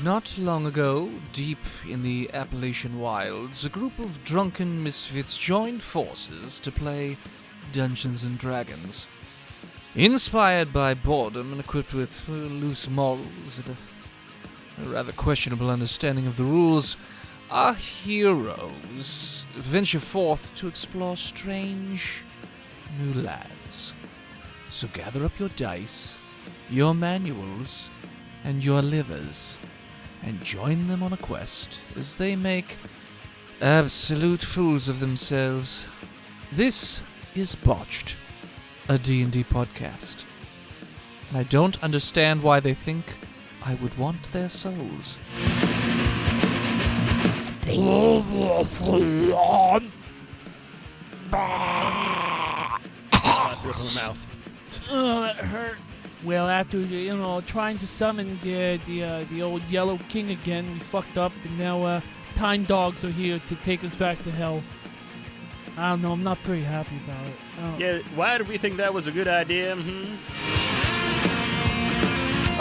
Not long ago, deep in the Appalachian wilds, a group of drunken misfits joined forces to play Dungeons & Dragons. Inspired by boredom and equipped with loose morals and a rather questionable understanding of the rules, our heroes venture forth to explore strange new lands. So gather up your dice, your manuals, and your livers, and join them on a quest as they make absolute fools of themselves. This is Botched, a D&D podcast. And I don't understand why they think I would want their souls. Mouth. Oh, that hurt. Well, after trying to summon the old Yellow King again, we fucked up, and now Time Dogs are here to take us back to hell. I don't know. I'm not very happy about it. Yeah, why did we think that was a good idea? All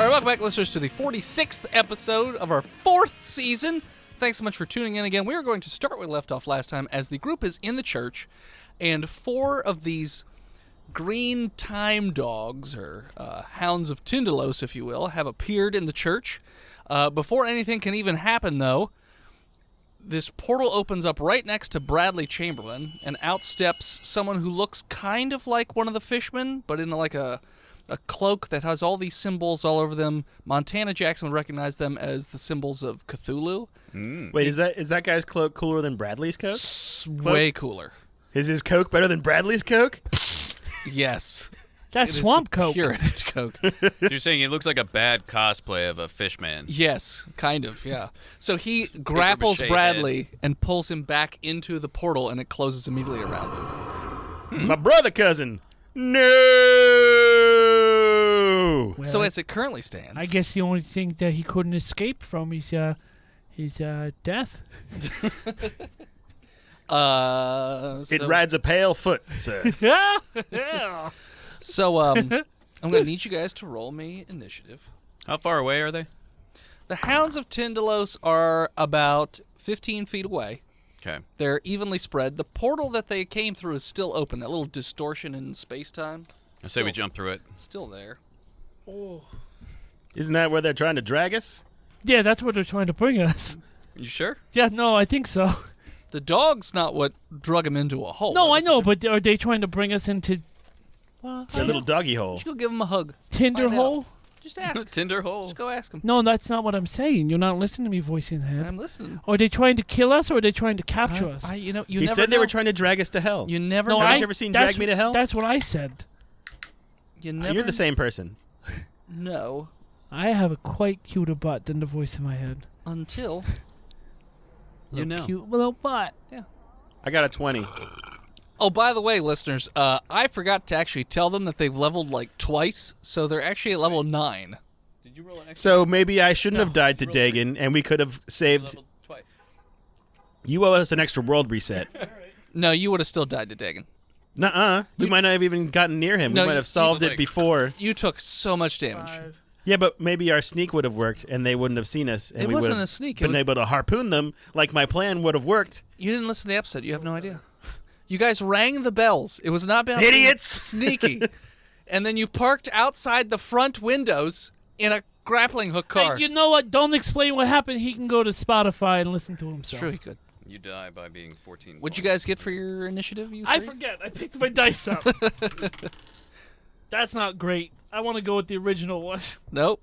right, welcome back, listeners, to the 46th episode of our 4th season. Thanks so much for tuning in again. We are going to start where we left off last time, as the group is in the church, and 4 of these green time dogs, or Hounds of Tindalos, if you will, have appeared in the church. Before anything can even happen, though, this portal opens up right next to Bradley Chamberlain, and out steps someone who looks kind of like one of the fishmen, but in like a cloak that has all these symbols all over them. Montana Jackson would recognize them as the symbols of Cthulhu. Wait, is that guy's cloak cooler than Bradley's coke? Way cooler. Is his coke better than Bradley's coke? Yes. That's swamp coke. Purest coke. So you're saying it looks like a bad cosplay of a fish man. Yes, kind of, yeah. So he grapples Bradley and pulls him back into the portal, and it closes immediately around him. My brother cousin. No. Well, So as it currently stands, I guess the only thing that he couldn't escape from is death. It rides a pale foot, sir. Yeah. So I'm going to need you guys to roll me initiative. How far away are they? The Hounds of Tindalos are about 15 feet away. Okay. They're evenly spread. The portal that they came through is still open. That little distortion in space-time. I say we jump through it. Still there. Oh. Isn't that where they're trying to drag us? Yeah, that's what they're trying to bring us. You sure? Yeah, no, I think so. The dog's not what drug him into a hole. No, I know, but are they trying to bring us into Well, It's a little doggy hole. just go give him a hug. Tinder Find out. hole? Just ask. Tinder hole. Just go ask him. No, that's not what I'm saying. You're not listening to me voicing that. I'm listening. Are they trying to kill us, or are they trying to capture us? You He never said they know. were trying to drag us to hell. You never no, know. Haven't you ever seen that's- Drag Me to Hell? That's what I said. You never You're the same person. know I have a quite cuter butt than the voice in my head. until You know. Cute little butt. I got a 20. Oh, by the way, listeners, I forgot to actually tell them that they've leveled like twice, so they're actually at level 9. Did you roll an extra? So maybe I shouldn't have died to Dagon, and we could have saved... Twice. You owe us an extra world reset. No, you would have still died to Dagon. Nuh-uh. We might not have even gotten near him. No, We might you- have solved you- it before. You took so much damage. Yeah, but maybe our sneak would have worked, and they wouldn't have seen us. And It we wasn't would have a sneak. It been was- able to harpoon them like my plan would have worked. You didn't listen to the episode. You have no idea. You guys rang the bells. It was not about being Idiots! sneaky. And then you parked outside the front windows in a grappling hook car. Hey, you know what? Don't explain what happened. He can go to Spotify and listen to It's himself. true, he could. You die by being 14. What'd you guys get for your initiative? You I three? forget. I picked my dice up. That's not great. I want to go with the original one. Nope.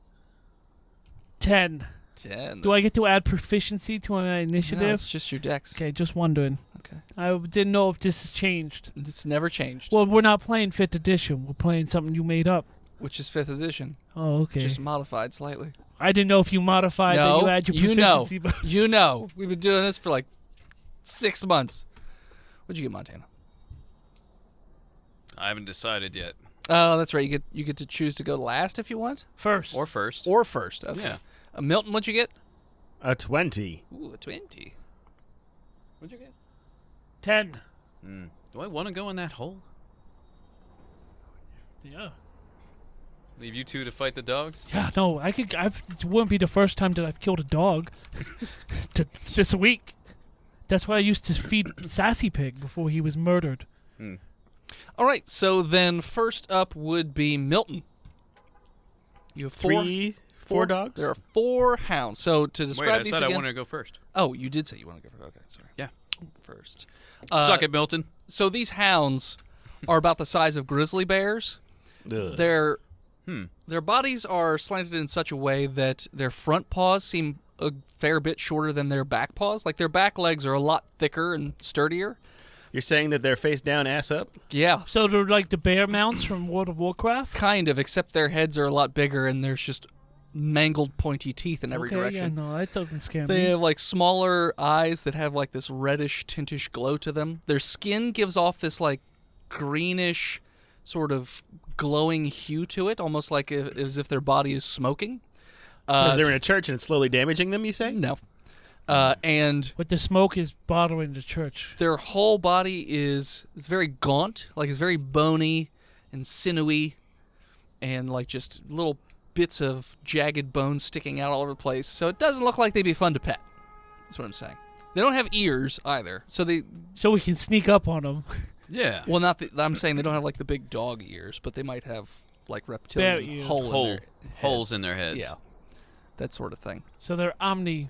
10. 10. Do I get to add proficiency to my initiative? No, it's just your dex. Okay, just wondering. Okay. I didn't know if this has changed. It's never changed. Well, we're not playing 5th edition. We're playing something you made up. Which is 5th edition. Oh, okay. Just modified slightly. I didn't know if you modified No, that you add your you know. proficiency bonus. You know. We've been doing this for like 6 months. What'd you get, Montana? I haven't decided yet. Oh, that's right. You get to choose to go last if you want. First. Or first. Or first. Okay. Yeah. Milton, what'd you get? A 20. Ooh, a 20. What'd you get? 10. Do I want to go in that hole? Yeah. Leave you two to fight the dogs? Yeah, no, it wouldn't be the first time that I've killed a dog this week. That's why I used to feed Sassy Pig before he was murdered. All right, so then first up would be Milton. You have four dogs? There are 4 hounds. So to describe these I again... wanted to go first. Oh, you did say you want to go first. Okay, sorry. Yeah. First. Suck it, Milton. So these hounds are about the size of grizzly bears. Ugh. Their bodies are slanted in such a way that their front paws seem a fair bit shorter than their back paws. Like their back legs are a lot thicker and sturdier. You're saying that they're face down, ass up? Yeah. So they're like the bear mounts from World of Warcraft? Kind of, except their heads are a lot bigger and there's just mangled pointy teeth in every direction. Yeah, no, that doesn't scare They me. have like smaller eyes that have like this reddish tintish glow to them. Their skin gives off this like greenish sort of glowing hue to it, almost like as if their body is smoking. Because they're in a church and it's slowly damaging them, you say? No. And But the smoke is bothering the church. their whole body is very gaunt, like it's very bony and sinewy and like just little bits of jagged bones sticking out all over the place. So it doesn't look like they'd be fun to pet. That's what I'm saying. They don't have ears either. So So we can sneak up on them. Yeah. well, I'm saying they don't have like the big dog ears, but they might have like Bear reptilian ears. Holes in their heads. Yeah. That sort of thing. So they're omni.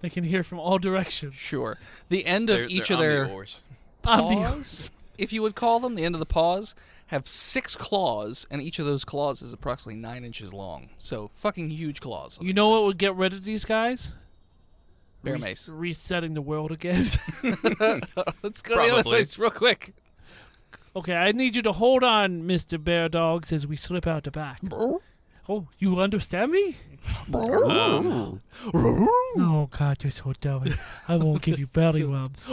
They can hear from all directions. Sure. The end of each of their omnivores. paws, if you would call them, the end of the paws, have 6 claws, and each of those claws is approximately 9 inches long. So fucking huge claws. on You these know what things. would get rid of these guys? Bear mace. Resetting the world again. Let's go to the other Probably. place real quick. Okay, I need you to hold on, Mr. Bear Dogs, as we slip out the back. Oh, you understand me? Oh, God, you're so dumb. I won't give you belly rubs.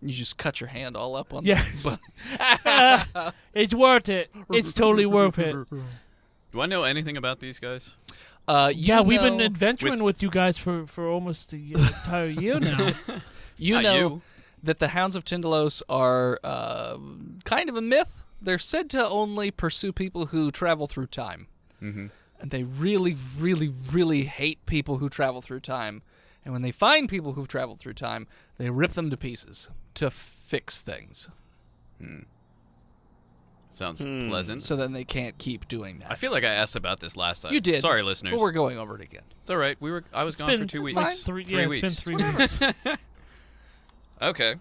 You just cut your hand all up on Yeah. It's worth it. It's totally worth it. Do I know anything about these guys? Yeah, we've been adventuring with you guys for almost the entire year now. You Not know you. that the Hounds of Tindalos are kind of a myth. They're said to only pursue people who travel through time. Mm-hmm. And they really, really, really hate people who travel through time. And when they find people who've traveled through time, they rip them to pieces to fix things. Sounds pleasant. So then they can't keep doing that. I feel like I asked about this last time. You did. Sorry, listeners. But we're going over it again. It's all right. I was gone for 2 weeks. fine. 3 3 weeks. It's been 3 weeks. Okay.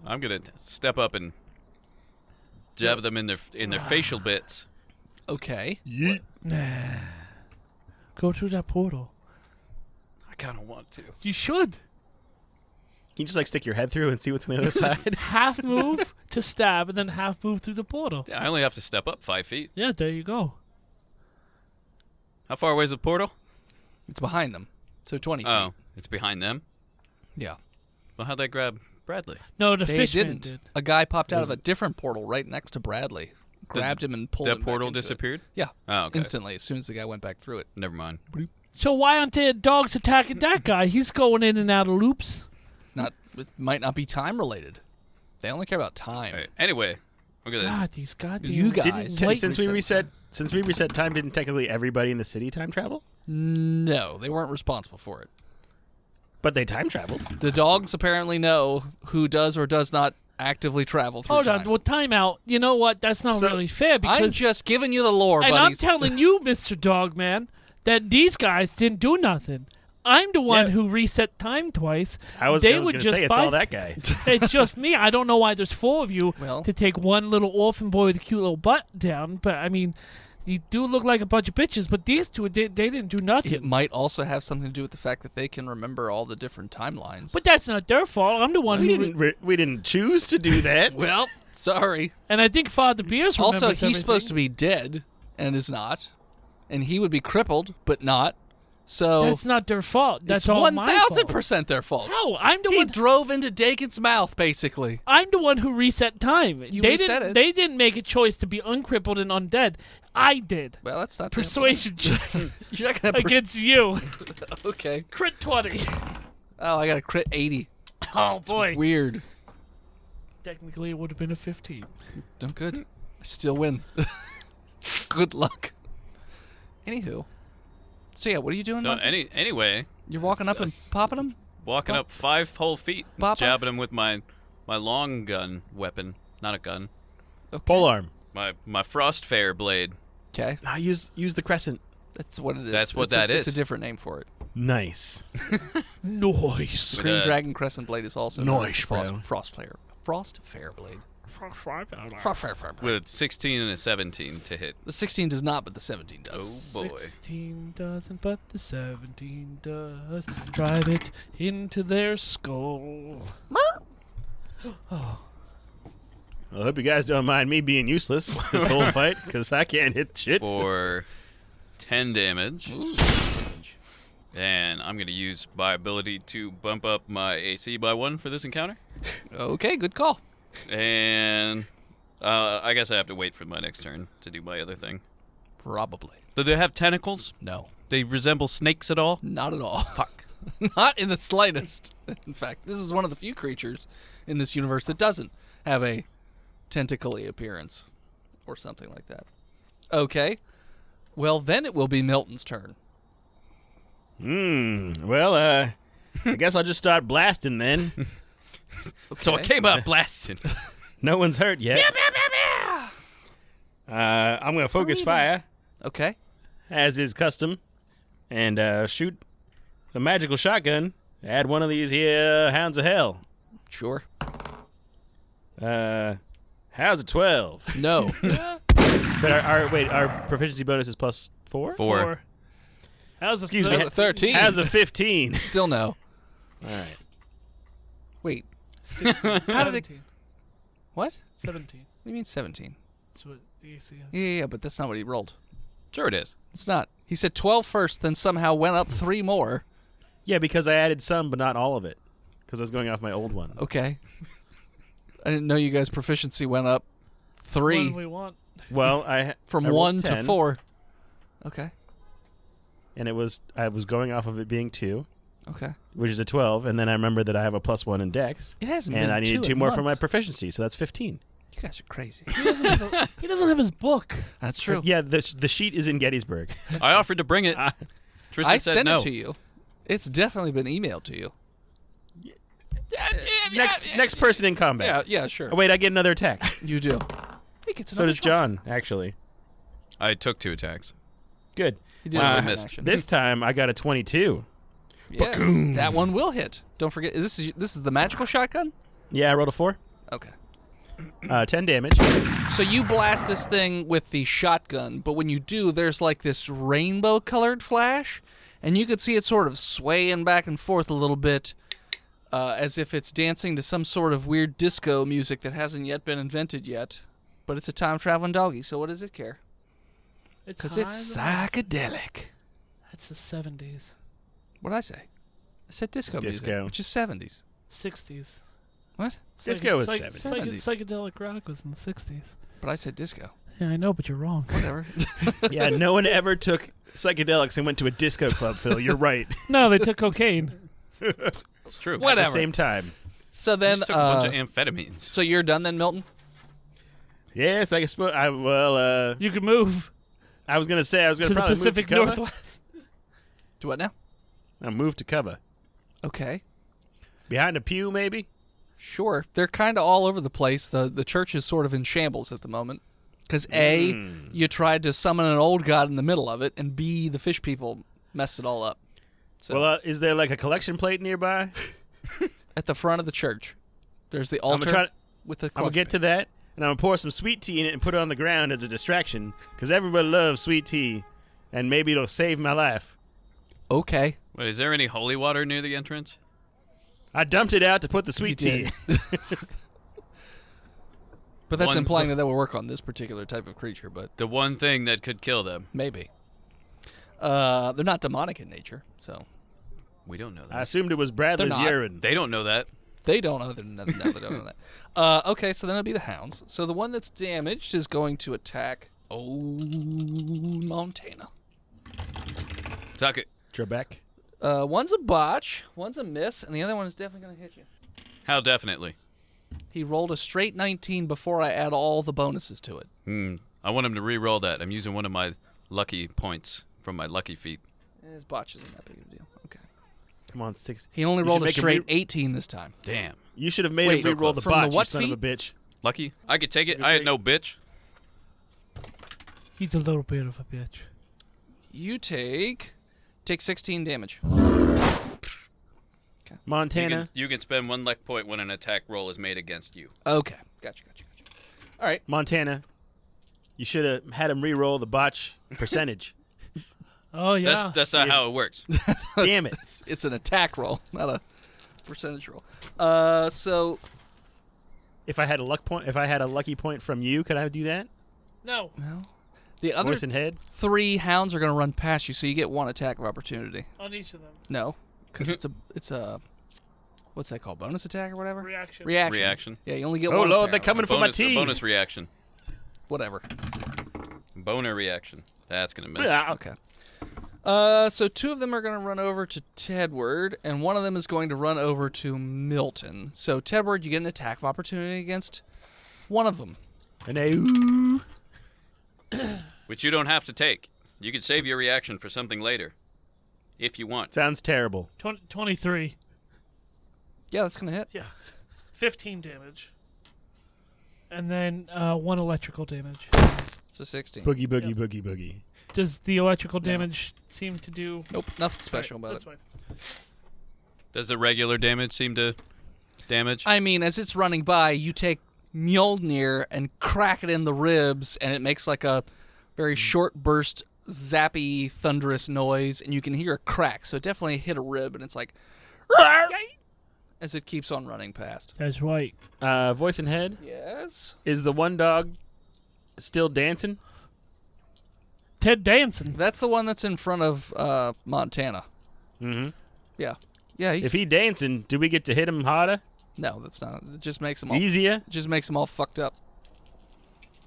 I'm gonna step up and jab them in their facial bits. Okay. Nah. Go through that portal. I kind of want to. You should. Can you just like stick your head through and see what's on the other side? Half move to stab, and then half move through the portal. Yeah, I only have to step up 5 feet. Yeah, there you go. How far away is the portal? It's behind them. So 20 feet. Oh, it's behind them. Yeah. Well, how'd they grab Bradley? No, the They fishman didn't. did. A guy popped out of a different portal right next to Bradley. Grabbed him and pulled him That back portal into it. disappeared? Yeah. Oh, okay. Instantly, as soon as the guy went back through it. Never mind. So why aren't the dogs attacking that guy? He's going in and out of loops. It might not be time related. They only care about time. All right. Anyway, look at that. God, these goddamn... You guys. Didn't, Wait, since we reset time, didn't technically everybody in the city time travel? No, they weren't responsible for it. But they time traveled. The dogs apparently know who does or does not actively travel through Hold time. on, well, time out. You know what? That's not So, really fair I'm because... just giving you the lore, and buddies. I'm telling you, Mr. Dogman, that these guys didn't do nothing. I'm the one Yeah. who reset time twice. I was They going would to just say it's buy- all that guy. It's just me. I don't know why there's 4 of you Well. to take one little orphan boy with a cute little butt down. But, I mean, you do look like a bunch of bitches. But these two, they didn't do nothing. It might also have something to do with the fact that they can remember all the different timelines. But that's not their fault. I'm the one who... We didn't choose to do that. Well, sorry. And I think Father Beers remembers Also, he's supposed to everything. be dead and is not. And he would be crippled, but not. So That's not their fault. That's it's all my fault. 1,000% their fault. How? I'm the He one... drove into Dakin's mouth, basically. I'm the one who reset time. You they reset didn't. it. They didn't make a choice to be uncrippled and undead. I did. Well, that's not Persuasion check You're not gonna against you. Okay. Crit 20. Oh, I got a crit 80. Oh boy. Weird. Technically, it would have been a 15. I'm good. I still win. Good luck. Anywho. So, yeah, what are you doing, So Monty? anyway, You're walking up and popping them? walking up 5 whole feet, Papa? jabbing him with my long gun weapon. Not a gun. Okay. Polearm. My Frostfire blade. Okay. Nah, use the crescent. That's what it is. That's what It's that It's is. a different name for it. Nice. Nice. With Green a- Dragon Crescent Blade is also known as Nice, the Frost, bro. Frost Flare. Frost Fair Blade. Frost Fair Blade. With a 16 and a 17 to hit. The 16 does not, but the 17 does. Oh, boy. 16 doesn't, but the 17 does. Drive it into their skull. I hope you guys don't mind me being useless this whole fight, because I can't hit shit. For 10 damage. Ooh. And I'm going to use my ability to bump up my AC by 1 for this encounter. Okay, good call. And I guess I have to wait for my next turn to do my other thing. Probably. Do they have tentacles? No. They resemble snakes at all? Not at all. Fuck. Not in the slightest. In fact, this is one of the few creatures in this universe that doesn't have a tentacly appearance or something like that. Okay. Well, then it will be Milton's turn. Well, I guess I'll just start blasting then. Okay. So I came out blasting. No one's hurt yet. I'm going to focus fire, Okay. as is custom, and shoot a magical shotgun. Add one of these here Hounds of Hell. Sure. How's a 12? No. But our proficiency bonus is plus 4? 4. How's Excuse me. How's a 13? How's a 15? Still no. All right. Wait. 16, How did it- 17. What? 17. What do you mean 17? That's what the AC is. Yeah, but that's not what he rolled. Sure it is. It's not. He said 12 first, then somehow went up 3 more. Yeah, because I added some, but not all of it, because I was going off my old one. Okay. I didn't know you guys' proficiency went up What 3 do we want? Well, from I rolled 1 to 10, 4. Okay. and I was going off of it being 2, Okay. which is a 12, and then I remember that I have a plus 1 in Dex, It hasn't and been I needed 2 2 in more for my months. proficiency, so that's 15. You guys are crazy. He doesn't have his book. That's true. Yeah, the sheet is in Gettysburg. I offered to bring it. Tristan I said sent no. it to you. It's definitely been emailed to you. Next person in combat. Yeah, sure. Oh, wait, I get another attack. You do. He gets So another does shot. John, actually. I took 2 attacks. Good. He did One of a them different missed. action. This time I got a 22. Yes, that one will hit. Don't forget, this is the magical shotgun? Yeah, I rolled a 4. Okay. 10 damage. So you blast this thing with the shotgun, but when you do, there's like this rainbow-colored flash, and you could see it sort of swaying back and forth a little bit, as if it's dancing to some sort of weird disco music that hasn't yet been invented yet. But it's a time-traveling doggy, so what does it care? Because it's psychedelic. That's the 70s. What did I say? I said disco music, Disco. which is 70s. 60s. What? Disco was 70s. Psychedelic rock was in the 60s. But I said disco. Yeah, I know, but you're wrong. Whatever. Yeah, no one ever took psychedelics and went to a disco club, Phil. You're right. No, they took cocaine. It's true. At Whatever. the same time. So I then, just took a bunch of amphetamines. so you're done then, Milton? Yes, I guess. You can move I was gonna say I was gonna to the probably Pacific move to cover. Northwest. Do what now? I'll move to cover Okay. behind a pew, maybe. Sure. They're kind of all over the place. The church is sort of in shambles at the moment. Because A, you tried to summon an old god in the middle of it, and B, the fish people messed it all up. So Well, is there like a collection plate nearby? at the front of the church, there's the I'm altar gonna try. with the I'm gonna collection get to that, and I'm gonna pour some sweet tea in it and put it on the ground as a distraction, because everybody loves sweet tea, and maybe it'll save my life. bin. Okay. Wait, is there any holy water near the entrance? I dumped it out to put the sweet You tea. did. But that's One- implying that that will work on this particular type of creature, but The one thing that could kill them. maybe. They're not demonic in nature, so We don't know that. I assumed it was Bradley's They're not. urine. They don't know that. they don't know. They don't know that. Okay, so then it'll be the hounds. So the one that's damaged is going to attack Montana. Suck it. Trebek. One's a botch, one's a miss, and the other one is definitely going to hit you. How definitely? He rolled a straight 19 before I add all the bonuses to it. I want him to re-roll that. I'm using one of my lucky points from my lucky feat. His botch isn't that big of a deal. Okay. Come on, 6. He only You rolled should a make him straight 18 this time. Damn. You should have made Wait, him re-roll the from the botch, what you son of a feat? bitch. Lucky? I could take it. You I say- had no bitch. He's a little bit of a bitch. You take 16 damage. Montana. You can spend 1 luck point when an attack roll is made against you. Okay. Gotcha. All right. Montana. You should have had him re-roll the botch percentage. Oh, yeah. That's not how it works. Damn it. It's an attack roll, not a percentage roll. So If I had a lucky point from you, could I do that? No. no. The other Voice and head? 3 hounds are going to run past you, so you get 1 attack of opportunity. On each of them. No, because it's a what's that called? Bonus attack or whatever? Reaction. Reaction. Yeah, you only get Oh, 1. Lord, they're apparently. coming for my team. Bonus reaction. Whatever. Boner reaction. That's going to miss. Yeah. Okay. So 2 of them are going to run over to Tedward, and 1 of them is going to run over to Milton. So Tedward, you get an attack of opportunity against 1 of them. And they... Which you don't have to take. You can save your reaction for something later. If you want. Sounds terrible. 23. Yeah, that's going to hit. Yeah. 15 damage. And then 1 electrical damage. So 16. Boogie, boogie, boogie, boogie. Does the electrical damage seem to do... Nope, nothing special about That's it. fine. Does the regular damage seem to damage? I mean, as it's running by, you take Mjolnir and crack it in the ribs, and it makes like a very short burst, zappy, thunderous noise, and you can hear a crack. So it definitely hit a rib, and it's like... as it keeps on running past. That's right. Voice and head? Yes? Is the one dog still dancing? Ted Danson. That's the one that's in front of Montana. Mm-hmm. Yeah. Yeah, he's... If he dancing, do we get to hit him harder? No, that's not. It just makes him all... Easier? It just makes him all fucked up.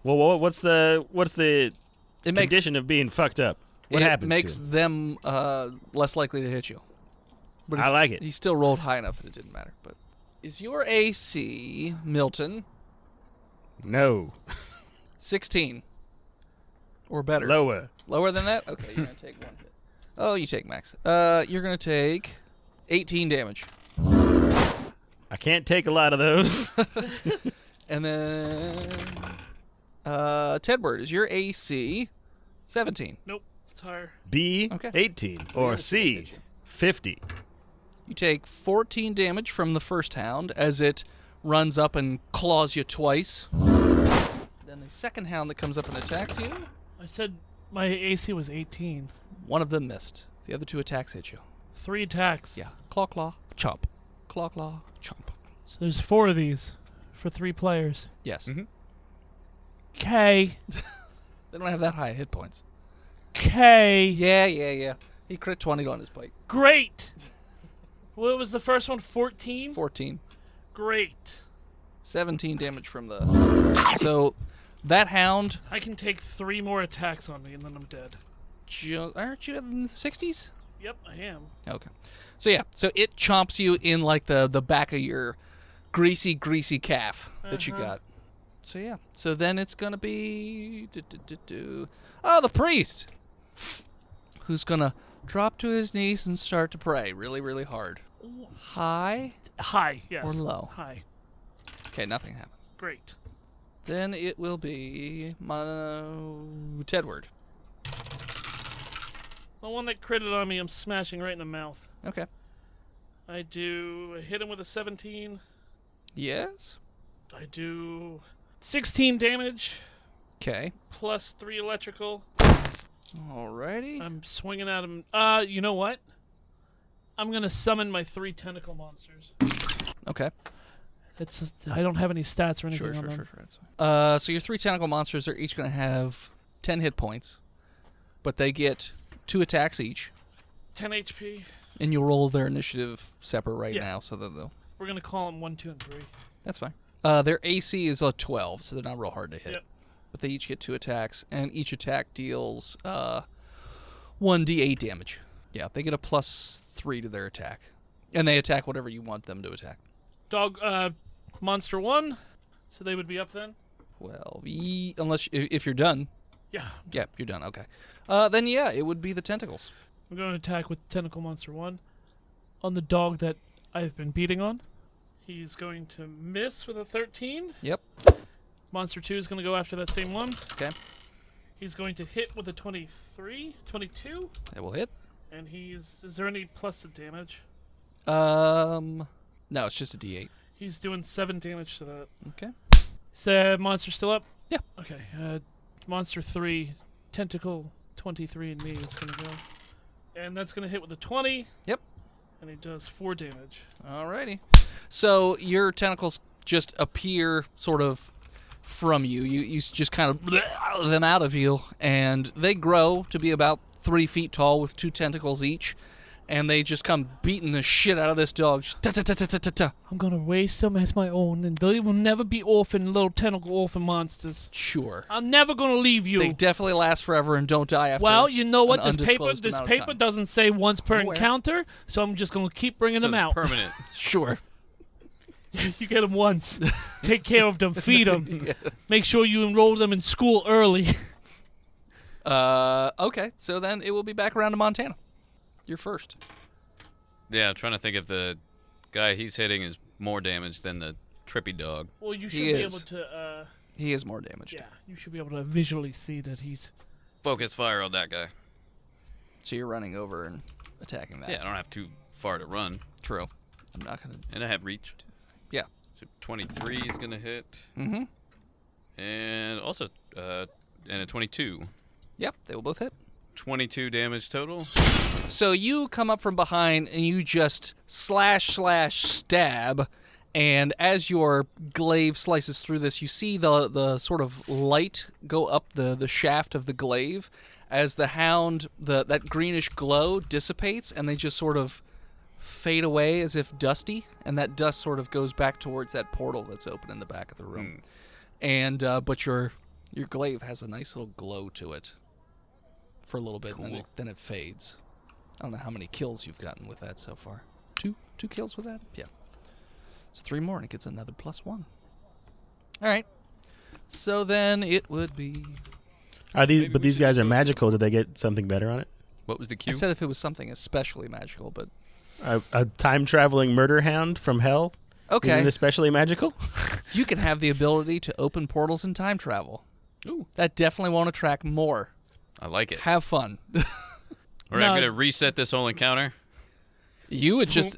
Well, what's the It makes... condition of being fucked up? What happens? It makes to him? them less likely to hit you. But I like it. He still rolled high enough that it didn't matter. But is your AC, Milton, No. 16 or better? Lower. Lower than that? Okay, you're gonna take 1 hit. Oh, you take max. You're gonna take 18 damage, I can't take a lot of those. and then Tedward, is your AC 17? Nope. It's higher. B, Okay. 18. So Or yeah, C, 50. You take 14 damage from the first hound as it runs up and claws you twice. Then the second hound that comes up and attacks you, I said my AC was 18. 1 of them missed. The other 2 attacks hit you. 3 attacks. Yeah. Claw, claw, chomp. Claw, claw, chomp. So there's 4 of these for 3 players. Yes. Mhm. Okay. They don't have that high hit points. Okay. Yeah. He crit 20 on his bite. Great. What was the first one? 14? 14. Great. 17 damage from the... So, that hound... I can take 3 more attacks on me and then I'm dead. Aren't you in the 60s? Yep, I am. Okay. So, yeah. So, it chomps you in, like, the back of your greasy calf that you got. So, yeah. So, then it's going to be... Oh, the priest! Who's going to drop to his knees and start to pray really, really hard. High High, yes. or low? High. Okay, nothing happened. Great. Then it will be Tedward. The one that critted on me, I'm smashing right in the mouth. Okay. I hit him with a 17. Yes. I do 16 damage Okay. plus 3 electrical. Alrighty. I'm swinging at him. You know what? I'm going to summon my 3 tentacle monsters. Okay. I don't have any stats or anything Sure. on them. That's fine. So your 3 tentacle monsters are each going to have 10 hit points, but they get 2 attacks each, 10 HP. and you'll roll their initiative separate Yeah. now, so that they'll... We're going to call them 1, 2, and 3. That's fine. Their AC is a 12, so they're not real hard to hit. Yep. But they each get 2 attacks, and each attack deals 1d8 damage. Yeah, they get a +3 to their attack. And they attack whatever you want them to attack. Dog, Monster 1. So they would be up then. 12. Unless if you're done. Yeah. Yeah, you're done. Okay. Then yeah, it would be the tentacles. I'm going to attack with Tentacle Monster 1 on the dog that I've been beating on. He's going to miss with a 13. Yep. Monster 2 is going to go after that same one. Okay. He's going to hit with a 22. It will hit. And is there any plus to damage? No, it's just a D8. He's doing 7 damage to that. Okay. Is the monster still up? Yeah. Okay. Monster 3, Tentacle 23 and me is going to go. And that's going to hit with a 20. Yep. And he does 4 damage. Alrighty. So your tentacles just appear sort of from you. You just kind of them out of you, and they grow to be about 3 feet tall with 2 tentacles each, and they just come beating the shit out of this dog. Ta-ta-ta-ta-ta-ta. I'm going to raise them as my own, and they will never be little tentacle orphan monsters. Sure. I'm never going to leave you. They definitely last forever and don't die after. Well, you know what? an This paper undisclosed amount of time. doesn't say once per I'm aware. encounter, so I'm just going to keep bringing them Says out. Permanent. Sure. You get them once. Take care of them. Feed them. Make sure you enroll them in school early. Okay. So then it will be back around to Montana. You're first. Yeah, I'm trying to think if the guy he's hitting is more damage than the trippy dog. Well, you should He be is. able to. He is more damaged. Yeah, you should be able to visually see that he's. Focus fire on that guy. So you're running over and attacking that. Yeah, I don't have too far to run. True. I'm not gonna. And I have reach. Yeah. So 23 is going to hit. Mm-hmm. And also, and a 22. Yep. They will both hit. 22 damage total. So you come up from behind and you just stab, and as your glaive slices through this, you see the sort of light go up the shaft of the glaive as the hound, that greenish glow dissipates, and they just sort of fade away as if dusty, and that dust sort of goes back towards that portal that's open in the back of the room. And but your glaive has a nice little glow to it for a little bit, Cool. and then it fades. I don't know how many kills you've gotten with that so far. Two kills with that? Yeah. So 3 more, and it gets another +1. All right. So then it would be... But these guys are magical. Did they get something better on it? What was the I Q? said if it was something especially magical, but... A time-traveling murder hound from hell? Okay. Isn't it especially magical? You can have the ability to open portals and time travel. Ooh, That definitely won't attract more. I like it. Have fun. All right, I'm No. going to reset this whole encounter. You would just...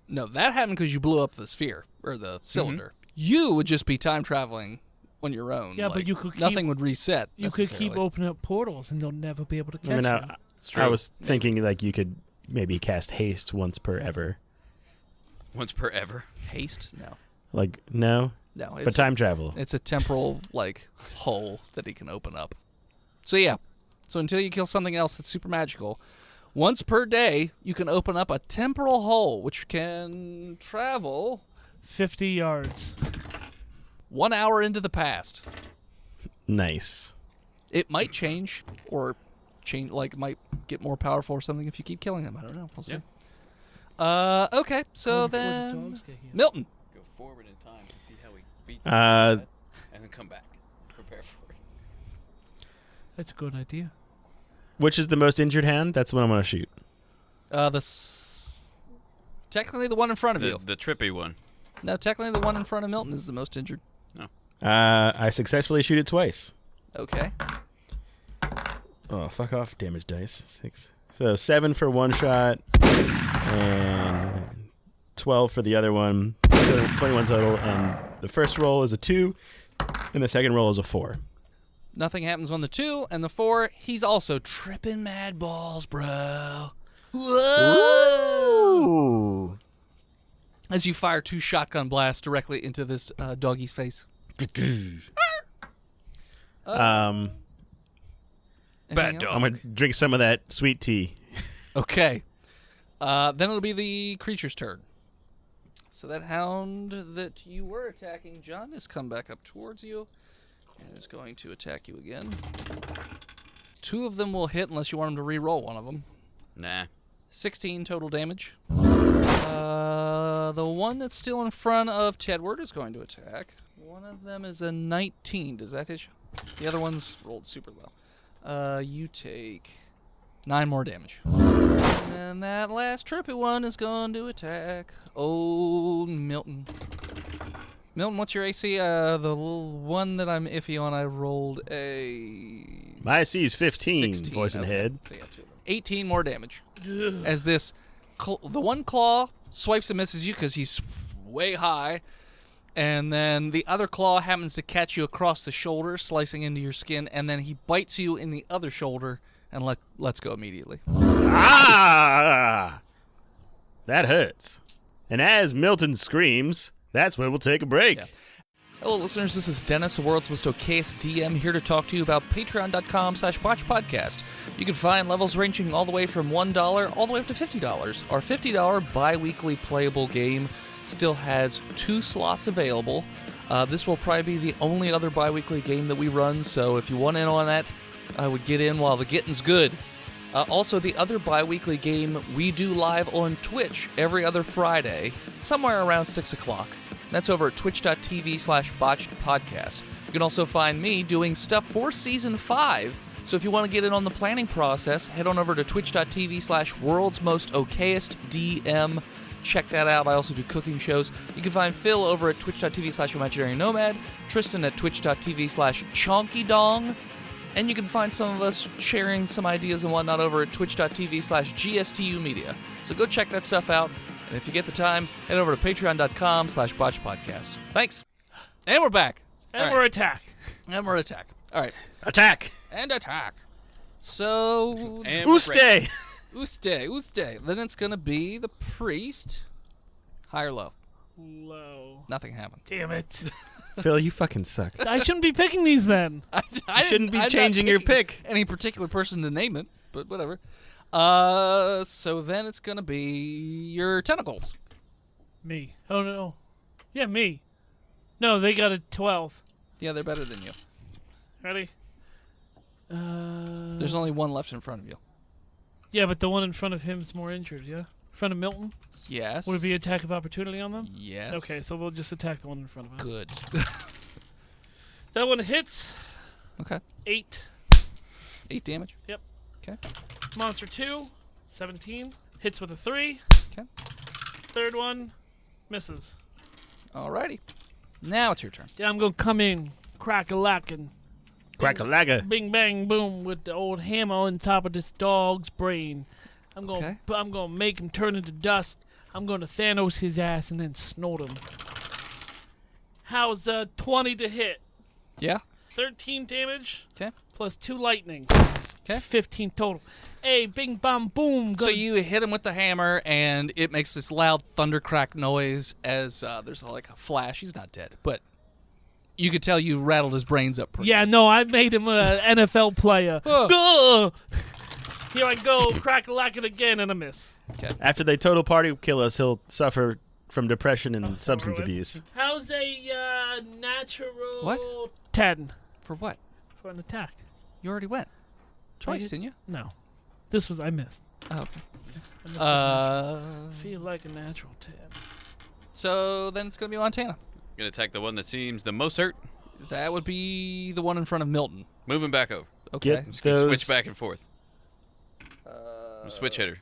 No, that happened because you blew up the sphere, or the cylinder. You would just be time traveling on your own. Yeah, but like, you could nothing would reset. You could keep necessarily. opening up portals, and they'll never be able to catch I mean, you. It's true. I was thinking like you could maybe cast haste once per ever. Once per ever. Haste? No. Like, no? No, But time travel. it's a temporal, hole that he can open up. So, yeah. So until you kill something else that's super magical, once per day, you can open up a temporal hole, which can travel 50 yards. 1 hour into the past. Nice. It might change, or might get more powerful or something if you keep killing them. I don't know. We'll see. Yeah. Okay. So Before the then, dogs get here. Milton. Go forward in time to see how we beat Uh, and then come back. Prepare for it. That's a good idea. Which is the most injured hand? That's what I'm going to shoot. Technically the one in front of you. The trippy one. No, technically the one in front of Milton is the most injured. I successfully shoot it twice. Okay. Oh, fuck off, damage dice. 6. So 7 for one shot, and 12 for the other one. So 21 total, and the first roll is a 2, and the second roll is a 4. Nothing happens on the 2, and the 4, he's also tripping mad balls, bro. Whoa! Ooh. As you fire 2 shotgun blasts directly into this doggy's face. Um, Anything else? I'm going to drink some of that sweet tea. Okay. Then it'll be the creature's turn. So that hound that you were attacking, John, has come back up towards you and is going to attack you again. 2 of them will hit unless you want him to re-roll one of them. Nah. 16 total damage. The one that's still in front of Tedward is going to attack. One of them is a 19. Does that hit you? The other one's rolled super low. You take 9 more damage. And that last trippy one is going to attack old Milton. Milton, what's your AC? The little one that I'm iffy on, I rolled a... My AC is 15, 16. voice and head. So 18 more damage. As this, the one claw swipes and misses you because he's way high, and then the other claw happens to catch you across the shoulder, slicing into your skin, and then he bites you in the other shoulder and lets go immediately. Ah! That hurts. And as Milton screams, that's where we'll take a break. Yeah. Hello, listeners. This is Dennis, the world's most okayest DM, here to talk to you about patreon.com/botchpodcast. You can find levels ranging all the way from $1 all the way up to $50. Our $50 bi-weekly playable game still has 2 slots available. This will probably be the only other bi-weekly game that we run, so if you want in on that, I would get in while the getting's good. Also, the other bi-weekly game we do live on Twitch every other Friday, somewhere around 6 o'clock. That's over at twitch.tv/botchedpodcast. You can also find me doing stuff for Season 5, so if you want to get in on the planning process, head on over to twitch.tv/worldsmostokayestdm. Check that out. I also do cooking shows. You can find Phil over at twitch.tv/imaginary-nomad, Tristan at twitch.tv/chonkydong, and you can find some of us sharing some ideas and whatnot over at twitch.tv/gstumedia. So go check that stuff out. And if you get the time, head over to patreon.com/botchpodcast. Thanks. And we're back. And All we're right. attack. And we're attack. All right. Attack! And attack. So... And we're ready. Uste! Uste. Then it's going to be the priest. High or low? Low. Nothing happened. Damn it. Phil, you fucking suck. I shouldn't be picking these then. I shouldn't be I'm not changing your picking pick. Any particular person to name it, but whatever. So then it's going to be your tentacles. Me. Oh, no. Yeah, me. No, they got a 12. Yeah, they're better than you. Ready? There's only one left in front of you. Yeah, but the one in front of him is more injured, yeah? In front of Milton? Yes. Would it be attack of opportunity on them? Yes. Okay, so we'll just attack the one in front of us. Good. That one hits. Okay. 8. 8 damage. Yep. Okay. Monster 2, 17. Hits with a 3. Okay. Third one, misses. Alrighty. Now it's your turn. Yeah, I'm going to come in, crack-a-lackin'. Crack-a-lagga. Bing, bang, boom, with the old hammer on top of this dog's brain. I'm going to make him turn into dust. I'm going to Thanos his ass and then snort him. How's 20 to hit? Yeah. 13 damage. Okay. Plus 2 lightning. Okay. 15 total. Hey, bing, bam, boom. So you hit him with the hammer, and it makes this loud thunder crack noise as there's like a flash. He's not dead, but you could tell you rattled his brains up pretty. Yeah, no, I made him an NFL player. Oh. Here I go, crack-a-lack it again, and a miss. Okay. After they total party kill us, he'll suffer from depression and substance abuse. How's a natural... What? 10 For what? for an attack. You already went. Twice, didn't you? No. This was... I missed. Oh, okay. I missed I feel like a natural 10. So then it's going to be Montana. Gonna attack the one that seems the most hurt. That would be the one in front of Milton. Moving back over. Okay. Get I'm just gonna those- switch back and forth. I'm a switch hitter.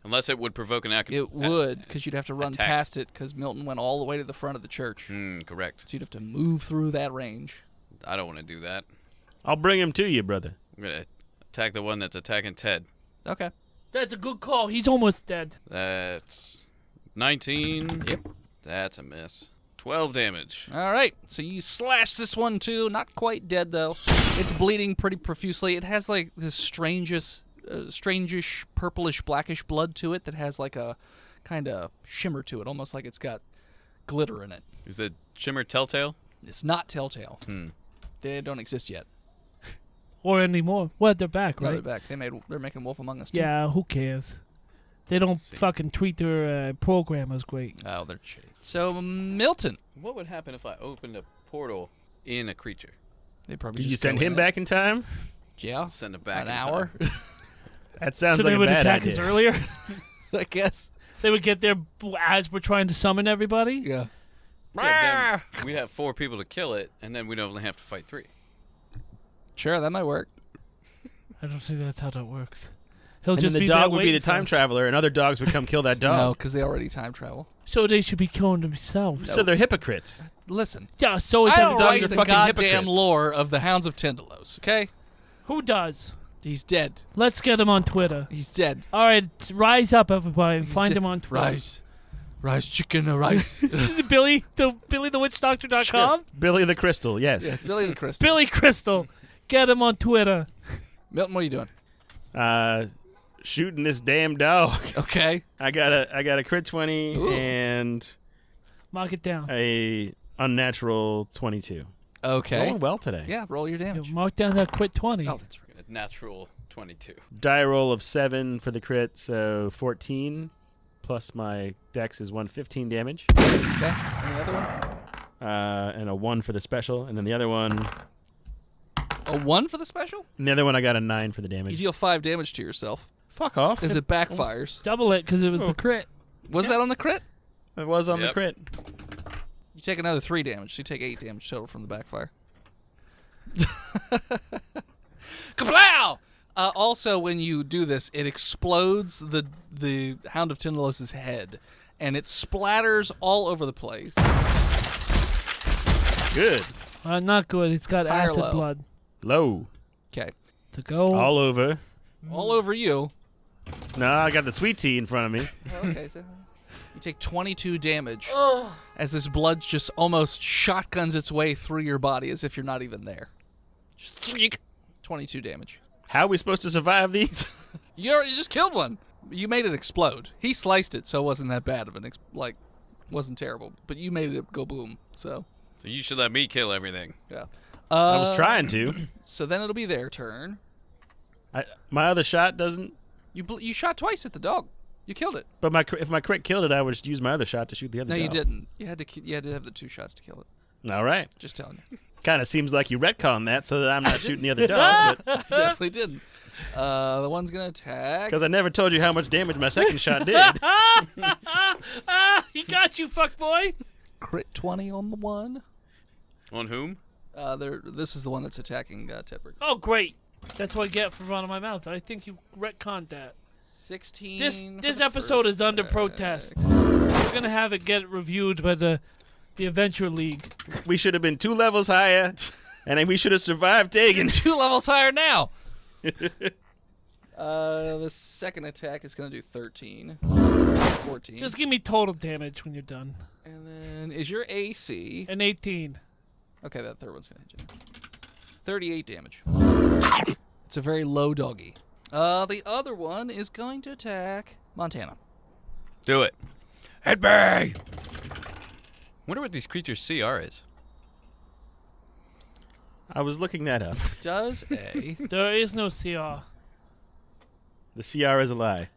Unless it would provoke an action. It would, because you'd have to run attack. past it, because Milton went all the way to the front of the church. Correct. So you'd have to move through that range. I don't want to do that. I'll bring him to you, brother. I'm gonna attack the one that's attacking Ted. Okay. That's a good call. He's almost dead. That's 19. Yep. That's a miss. 12 damage. All right. So you slash this one, too. Not quite dead, though. It's bleeding pretty profusely. It has, like, this strangish, purplish, blackish blood to it that has, like, a kind of shimmer to it, almost like it's got glitter in it. Is the shimmer telltale? It's not telltale. They don't exist yet. Or anymore. What? They're back, No, right? they're back. They're making Wolf Among Us, too. Yeah, who cares? They don't fucking treat their programmers great. Oh, they're shitty. So, Milton. What would happen if I opened a portal in a creature? They probably Did just you send go him in back in time? it. Yeah. Send it back An in hour, That sounds So like they a would bad attack idea. us earlier? I guess. They would get there as we're trying to summon everybody. Yeah. Yeah, then we'd have 4 people to kill it, and then we'd only have to fight 3. Sure, that might work. I don't think that's how that works. He'll And just then the be there dog would be waiting the for time us. traveler, and other dogs would come kill that No, dog. because they already time travel. So they should be killing themselves. So they're hypocrites. Listen, Yeah. So is I don't dogs write are the fucking goddamn hypocrites. lore of the Hounds of Tindalos. Okay, Who does? he's dead. Let's get him on Twitter. He's dead. All right, rise up, everybody. He's Find dead. him on Twitter. Rise, chicken, rise. This is BillyTheWitchDoctor.com. Billy the Crystal, yes. Yes, Billy the Crystal. Billy Crystal. Get him on Twitter. Milton, what are you doing? Shooting this damn dog. Okay. I got a crit 20 Ooh. and Mark it down. a unnatural 22. Okay. Going well today. Yeah, roll your damage. Mark down that quit 20. Oh, That's right. A natural 22. Die roll of 7 for the crit, so 14 plus my dex is 115 damage, okay. And the other one? and a 1 for the special, and then the other one, A 1 for the special? I got a 9 for the You damage. deal 5 damage to yourself Fuck off. as it backfires. Double it because it was Oh. the crit. Was that on the crit? It was on the Yep. crit. You take another 3 damage, so you take 8 damage total from the backfire. Kaplow! Also, when you do this, it explodes the Hound of Tindalos' head, and it splatters all over the place. Good. Not good. It's got High or acid low? blood. Low. Okay. To go. All over. All over you. No, I got the sweet tea in front of me. Okay, so you take 22 damage as this blood just almost shotguns its way through your body as if you're not even there. Just threak. 22 damage. How are we supposed to survive these? You just killed one. You made it explode. He sliced it, so it wasn't that bad of an wasn't terrible. But you made it go boom. So So you should let me kill everything. yeah. I was trying to. So then it'll be their turn. My other shot doesn't. You shot twice at the dog. You killed it. But if my crit killed it, I would just use my other shot to shoot the other No, dog. you didn't. You had to have the 2 shots to kill it. All right. Just telling you. Kind of seems like you retconned that so that I'm not shooting the other dog. You definitely didn't. The one's gonna attack. Because I never told you how much damage my second shot did. He got you, fuckboy. Crit 20 on the one. On whom? This is the one that's attacking Tedrick. Oh, great. That's what I get for running my mouth. I think you retconned that. 16. This for the episode first is under attack. protest. We're gonna have it get reviewed by the Adventure League. We should have been 2 levels higher, and then we should have survived Tegan. 2 levels higher now. The second attack is gonna do 13. 14. Just give me total damage when you're done. And then is your AC? An 18. Okay, that third one's gonna hit you. 38 damage. It's a very low doggy. The other one is going to attack Montana. Do it. Hit me! Wonder what these creatures' CR is. I was looking that up. Does a There is no CR. The CR is a lie.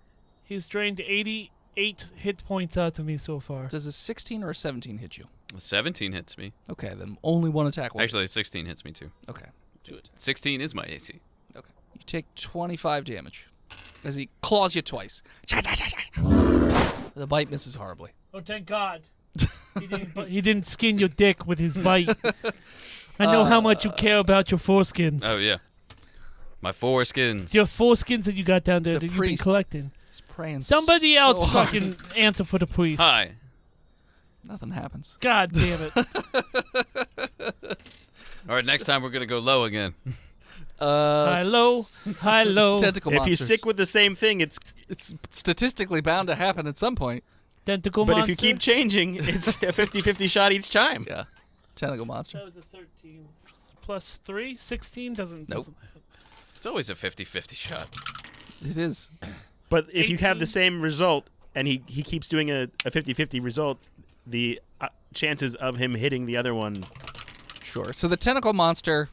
He's drained 88 hit points out to me so far. does a 16 or a 17 hit you? 17 hits me. Okay, then only one attack will. Actually, 16 hits me too. Okay, do it. 16 is my AC. Okay, you take 25 damage as he claws you twice. The bite misses horribly. Oh, thank God. He didn't skin your dick with his bite. I know how much you care about your foreskins. Oh, yeah. My foreskins. Your foreskins that you got down there The that you've been priest. collecting. He's praying. Somebody so else hard. fucking answer for the priest. Hi. Nothing happens. God damn it. All right, next time we're going to go low again. High low, high low. Tentacle If monsters. you stick with the same thing, it's. It's statistically bound to happen at some point. Tentacle But monster. if you keep changing, it's a 50-50 shot each time. Yeah, tentacle monster. That was a 13. Plus 3? 16? Doesn't. Nope. doesn't- It's always a 50-50 shot. It is. But if you have the 18. same result, and he keeps doing a 50-50 result, the chances of him hitting the other one. Sure. So the tentacle monster.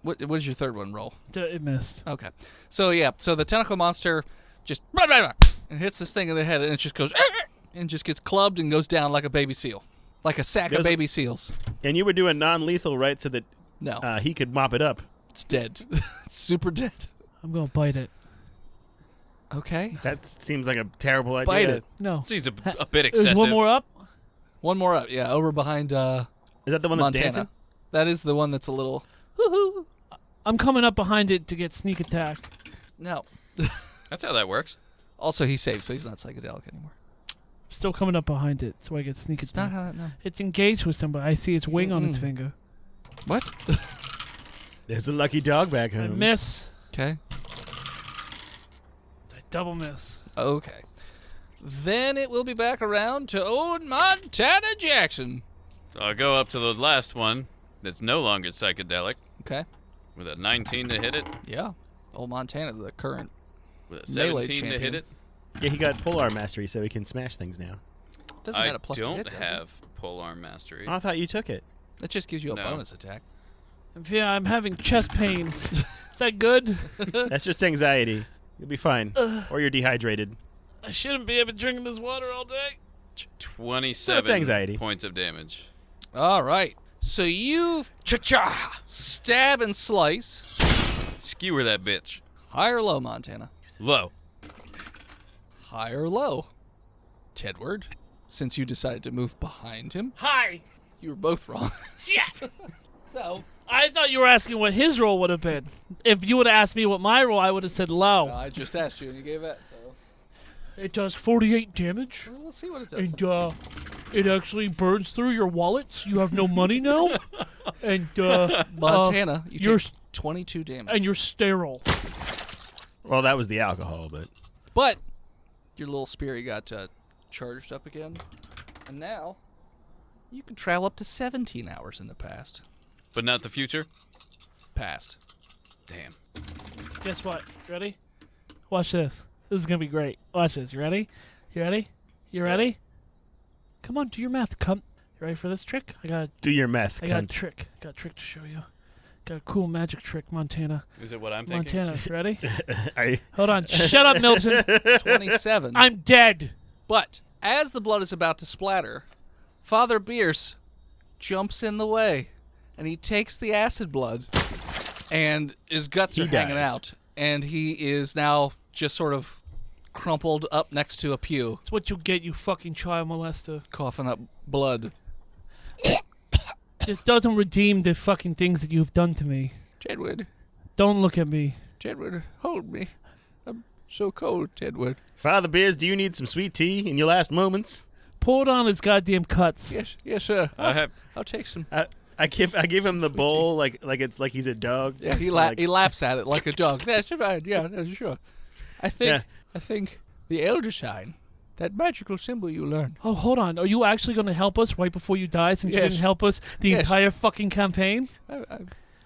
What is your third one roll? It missed. Okay. So yeah. So the tentacle monster just and hits this thing in the head, and it just goes and just gets clubbed and goes down like a baby seal, like a sack of There's a- baby seals. And you were doing non-lethal, right, so that No, he could mop it up. it's dead. It's super dead. I'm going to bite it. Okay. That seems like a terrible idea. Bite it. No. Seems a bit There's excessive. one more up? One more up. Yeah, over behind Is that the one that's Montana. dancing? That is the one that's a little... Woohoo. I'm coming up behind it to get sneak attack. No. That's how that works. Also, he's saved, so he's not psychedelic anymore. Still coming up behind it so I get sneak It's attack. not how that... No. It's engaged with somebody. I see its wing on its finger. What? There's a lucky dog back I home. miss. Okay. I double miss. Okay. Then it will be back around to old Montana Jackson. So I'll go up to the last one that's no longer psychedelic Okay. with a 19 to hit it, Yeah. Old Montana, the current with a Melee 17 to champion. hit it. Yeah, he got polearm mastery, so he can smash things now. doesn't I add a plus to hit, don't does have polearm mastery. Oh, I thought you took it. it? It just gives you a No. bonus attack. Yeah, I'm having chest pain. Is that good? That's just anxiety. You'll be fine. Or you're dehydrated. I shouldn't be able to drink this water all day. 27 anxiety. points of damage. All right. So you cha-cha stab and slice. Skewer that bitch. High or low, Montana? Low. High or low? Tedward, since you decided to move behind him, Hi. you were both wrong. Shit. So I thought you were asking what his role would have been. If you would have asked me what my role, I would have said low. I just asked you and you gave it, so It does 48 damage, well, we'll see what it does. and it actually burns through your wallets. You have no money now, and Montana, you you're take 22 damage. and you're sterile. Well, that was the alcohol, but... But your little spirit got charged up again, and now you can travel up to 17 hours in the past. But not the future? Past. Damn. Guess what? Ready? Watch this. This is gonna be great. Watch this. You ready? You ready? You ready? Come on, do your math, cunt. You ready for this trick? Do your meth, I got a cunt. trick. Got a trick to show you. Got a cool magic trick, Montana. Is it what I'm thinking? Montana, you ready? Are you... Hold on. Shut up, Milton. 27. I'm dead. But as the blood is about to splatter, Father Bierce jumps in the way, and he takes the acid blood, and his guts He are hanging dies. out, and he is now just sort of crumpled up next to a pew, That's what you get, you fucking child molester. coughing up blood. This doesn't redeem the fucking things that you've done to me. Tedward, Don't look at me. Tedward, hold me. I'm so cold, Tedward. Father Beers, do you need some sweet tea in your last moments? Pour it on his goddamn cuts. Yes, sir. I I'll take some. I give him the bowl like it's like he's a dog. Yeah, he Like- laps at it like a dog. That's fine. Yeah, no, sure. I think the elder sign, that magical symbol you learned. Oh, hold on. Are you actually going to help us right before you die since you Yes. didn't help us the Yes. entire fucking campaign?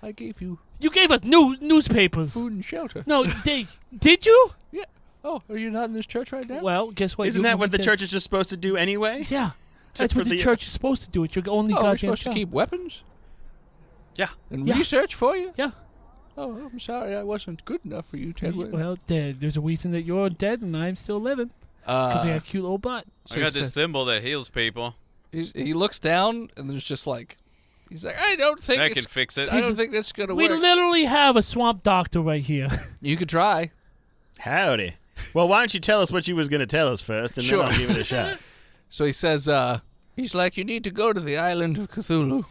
I gave you You gave us newspapers. food and shelter. No, did you? Yeah. Oh, are you not in this church right now? Well, guess what? Isn't You that can what the get church this. is just supposed to do anyway? Yeah. Except That's for what the the- church is supposed to do. It's your only we're goddamn supposed to job. keep weapons Yeah. and Yeah. research for you? Yeah. Oh, I'm sorry I wasn't good enough for you, Tedward. Well, there's a reason that you're dead and I'm still living. Because they got a cute little butt. so I he got this says- thimble that heals people. he looks down and there's just like, he's like, I don't think That can it's, fix it. I don't think that's gonna We work. literally have a swamp doctor right here. You could try. Howdy. Well, why don't you tell us what you was going to tell us first, and Sure. then I'll give it a shot. So he says, he's like, you need to go to the island of Cthulhu.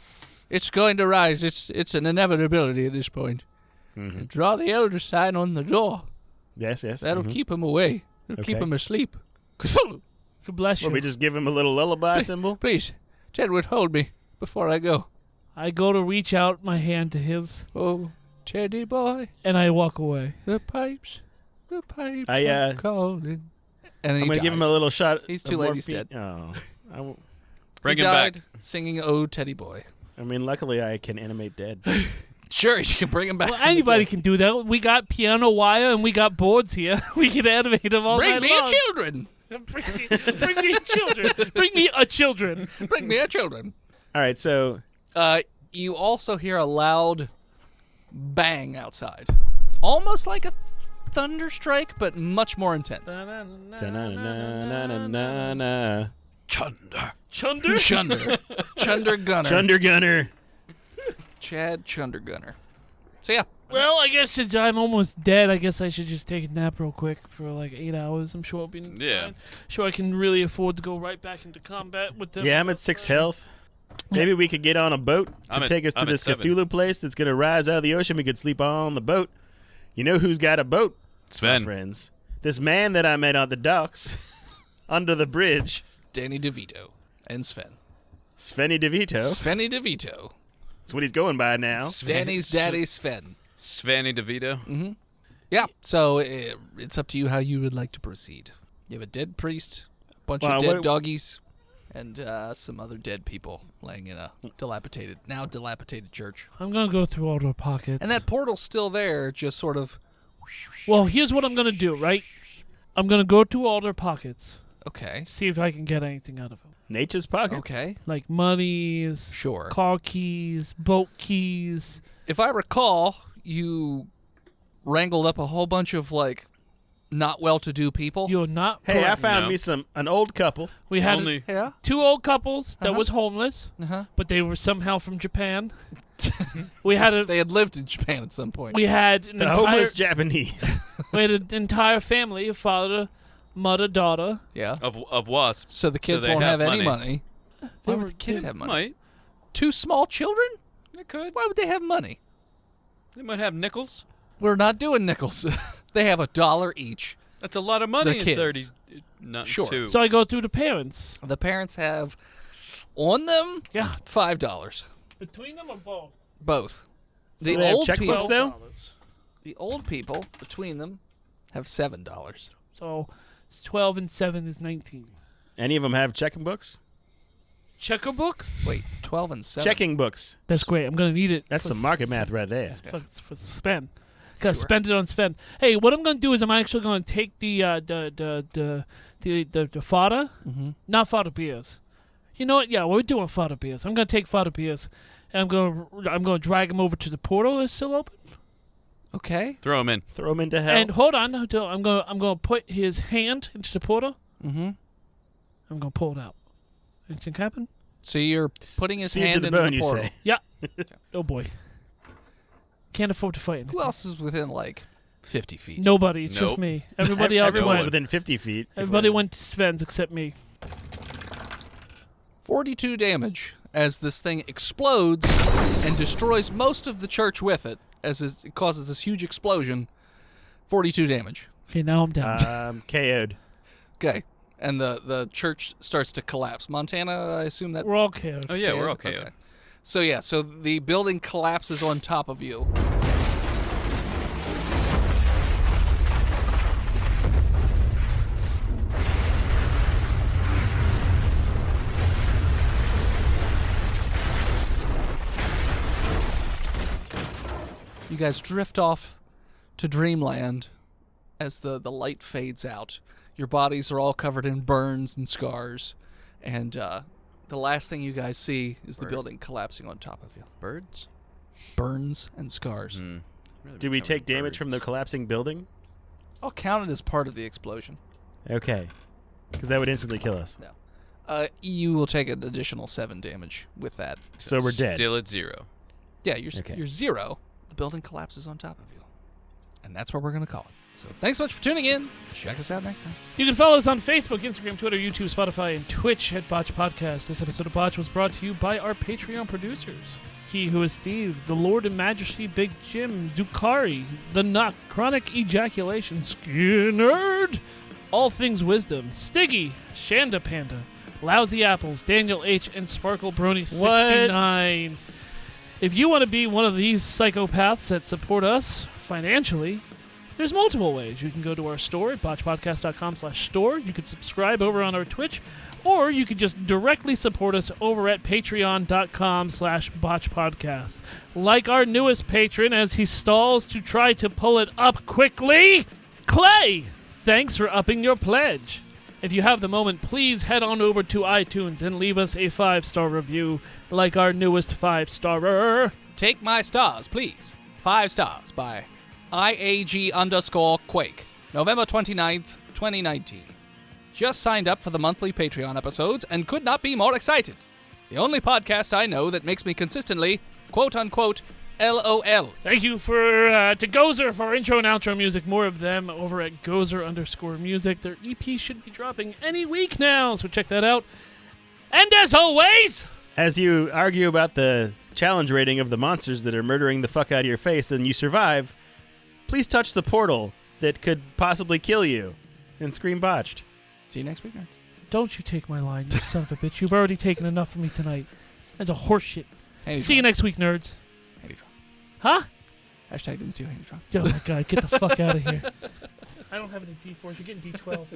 It's going to rise. It's an inevitability at this point. Mm-hmm. Draw the elder sign on the door. Yes. That'll mhm. keep him away. It'll keep Okay. him asleep. Cthulhu, God bless you. Well, we just give him a little lullaby symbol. please, Tedward, hold me before I go. I go to reach out my hand to his, Oh, Teddy boy, and I walk away. the pipes I, are calling. And then I'm he going to give him a dies. little shot. He's of too late, he's morphine. dead. Oh. Bring he him died back. singing "Oh Teddy Boy." I mean, luckily I can animate dead. Sure, you can bring him back. Well, from the anybody dead. can do that. We got piano wire and we got boards here. We can animate them all Bring night me long. a children. Bring me children. Bring me a children. Bring me a children. All right, so You also hear a loud bang outside, almost like a thunder strike, but much more intense. ta-na-na-na-na-na-na. Chunder. Chunder? Chunder Gunner. Chunder Gunner. Chad Chunder Gunner. So yeah, Well, I guess since I'm almost dead, I guess I should just take a nap real quick for like 8 hours. I'm sure I'll be fine. Sure I can really afford to go right back into combat with them. Yeah, I'm at 6 health. Maybe we could get on a boat to take us to this Cthulhu place that's going to rise out of the ocean. We could sleep on the boat. You know who's got a boat? Sven. My friends. This man that I met on the docks under the bridge. Danny DeVito and Sven. Svenny DeVito. Svenny DeVito. That's what he's going by now. Danny's daddy, Sven. Svenny DeVito. Mm-hmm. Yeah, so it's up to you how you would like to proceed. You have a dead priest, a bunch of dead doggies, and some other dead people laying in a dilapidated church. I'm going to go through all the pockets. And that portal's still there, just sort of... Well, here's what I'm going to do, right? I'm going to go through all their pockets. Okay. See if I can get anything out of them. Nature's pockets. Okay. Like monies, Sure. car keys, boat keys. If I recall, you wrangled up a whole bunch of, like, not well-to-do people. You're not Hey, I correct. found me an old couple. We had Only- Yeah? 2 old couples that Uh-huh. was homeless, Uh-huh. but they were somehow from Japan. We had They had lived in Japan at some point. we had an The entire homeless Japanese. we had an entire family, a father, mother, daughter. Yeah. Of wasps. So the kids they won't have have any money. money. Why would were- the kids they have money? Might. 2 small children? They could. Why would they have money? They might have nickels. We're not doing nickels. They have $1 each. That's a lot of money The in kids. 30. Not Sure. two. So I go through the parents. The parents have on them Yeah. $5. Between them or both? Both. they have checkbooks, people, though? the old people between them have $7. So it's 12 and 7 is 19. Any of them have checking books? Checker books? Wait, 12 and 7. Checking books. That's great. I'm going to need it. That's some market math right there. For spend. Gotta spend it on spend. Hey, what I'm gonna do is I'm actually gonna take the fodder, not fodder beers. You know what? Yeah, we're doing fodder beers. I'm gonna take fodder beers, and I'm gonna drag him over to the portal that's still open. Okay. Throw them in. Throw them into hell. And hold on, I'm gonna put his hand into the portal. Mm-hmm. I'm gonna pull it out. Anything happen? So you're putting his Seared to hand the into bone, the you portal. say. Yeah. Oh boy. Can't afford to fight anything. Who else is within, like, 50 feet? Nobody. It's just Nope. me. Everybody else Everyone's went. within 50 feet. Everybody went to Sven's except me. 42 damage as this thing explodes and destroys most of the church with it, as it causes this huge explosion. 42 damage. Okay, now I'm down. KO'd. Okay. And the church starts to collapse. Montana, I assume that... We're all KO'd. Oh, yeah, we're okay. So, yeah, so the building collapses on top of you. You guys drift off to dreamland as the light fades out. Your bodies are all covered in burns and scars, and the last thing you guys see is the building collapsing on top of you. Birds? Burns and scars. Do we take damage from the collapsing building? I'll count it as part of the explosion. Okay. Because that would instantly kill us. No. You will take an additional 7 damage with that. So we're dead. Still at 0. Yeah, you're Okay. you're 0. The building collapses on top of you. And that's what we're going to call it. So thanks so much for tuning in. Check us out next time. You can follow us on Facebook, Instagram, Twitter, YouTube, Spotify, and Twitch at Botched Podcast. This episode of Botched was brought to you by our Patreon producers. He Who Is Steve, The Lord and Majesty, Big Jim, Zukari, The Nuck, Chronic Ejaculation, Skinnerd, All Things Wisdom, Stiggy, Shanda Panda, Lousy Apples, Daniel H., and Sparkle Brony 69. If you want to be one of these psychopaths that support us financially, there's multiple ways. You can go to our store at botchpodcast.com/store. You can subscribe over on our Twitch, or you can just directly support us over at patreon.com/botchpodcast. Like our newest patron as he stalls to try to pull it up quickly, Clay, thanks for upping your pledge. If you have the moment, please head on over to iTunes and leave us a 5-star review like our newest 5-starer. Take my stars, please. 5 stars by IAG_Quake. November 29th, 2019. Just signed up for the monthly Patreon episodes and could not be more excited. The only podcast I know that makes me consistently, quote-unquote, LOL. Thank you to Gozer for our intro and outro music. More of them over at Gozer_music. Their EP should be dropping any week now, so check that out. And as always, as you argue about the challenge rating of the monsters that are murdering the fuck out of your face and you survive, please touch the portal that could possibly kill you and scream botched. See you next week, nerds. Don't you take my line, you son of a bitch. You've already taken enough from me tonight. That's a horseshit. See you next week, nerds. Huh? Hashtag didn't steal Handytron. Oh my god, get the fuck out of here. I don't have any D4s. You're getting D12.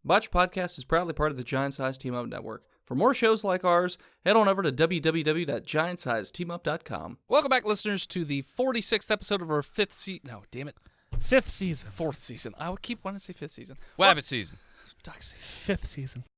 Botched Podcast is proudly part of the Giant Size Team Up Network. For more shows like ours, head on over to www.giantsizeteamup.com. Welcome back, listeners, to the 46th episode of our fifth season. No, damn it. Fifth season. Fourth season. I would keep wanting to say fifth season. Wabbit season. Duck season. Fifth season.